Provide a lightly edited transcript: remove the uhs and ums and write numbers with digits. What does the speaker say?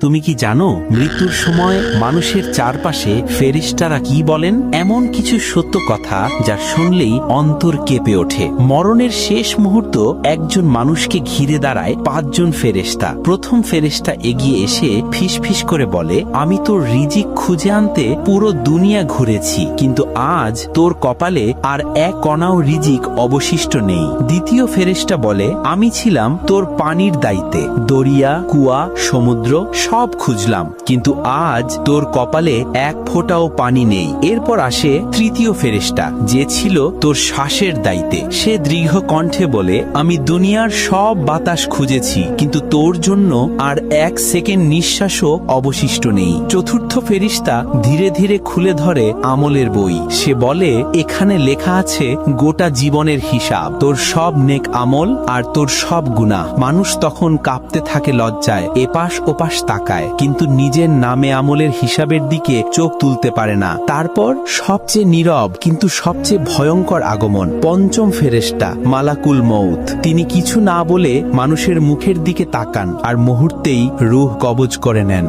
তুমি কি জানো মৃত্যুর সময় মানুষের চারপাশে ফেরেশতারা কি বলেন? এমন কিছু সত্য কথা যা শুনলেই অন্তর কেঁপে ওঠে। মরণের শেষ মুহূর্ত একজন মানুষকে ঘিরে দাঁড়ায় 5 জন ফেরেশতা। প্রথম ফেরেশতা এগিয়ে এসে ফিসফিস করে বলে, আমি তোর রিজিক খুঁজে আনতে পুরো দুনিয়া ঘুরেছি, কিন্তু আজ তোর কপালে আর এক কণাও রিজিক অবশিষ্ট নেই। দ্বিতীয় ফেরেশতা বলে, আমি ছিলাম তোর পানির দায়িত্বে, দরিয়া, কুয়া, সমুদ্র সব খুঁজলাম, কিন্তু আজ তোর কপালে এক ফোঁটাও পানি নেই। এরপর আসে তৃতীয় ফেরেশতা, যে ছিল তোর শ্বাসের দায়িত্বে। সে দীর্ঘ কণ্ঠে বলে, আমি দুনিয়ার সব বাতাস খুঁজেছি, কিন্তু তোর জন্য আর এক সেকেন্ড নিঃশ্বাসও অবশিষ্ট নেই। চতুর্থ ফেরেশতা ধীরে ধীরে খুলে ধরে আমলের বই। সে বলে, এখানে লেখা আছে গোটা জীবনের হিসাব, তোর সব নেক আমল আর তোর সব গুনাহ। মানুষ তখন কাঁপতে থাকে লজ্জায়, এপাশ ওপাশ তাকায়, কিন্তু নিজের নামে আমলের হিসাবের দিকে চোখ তুলতে পারে না। তারপর সবচেয়ে নীরব কিন্তু সবচেয়ে ভয়ঙ্কর আগমন, পঞ্চম ফেরেশতা মালাকুল মউত। তিনি কিছু না বলে মানুষের মুখের দিকে তাকান আর মুহূর্তেই রূহ কবজ করে নেন।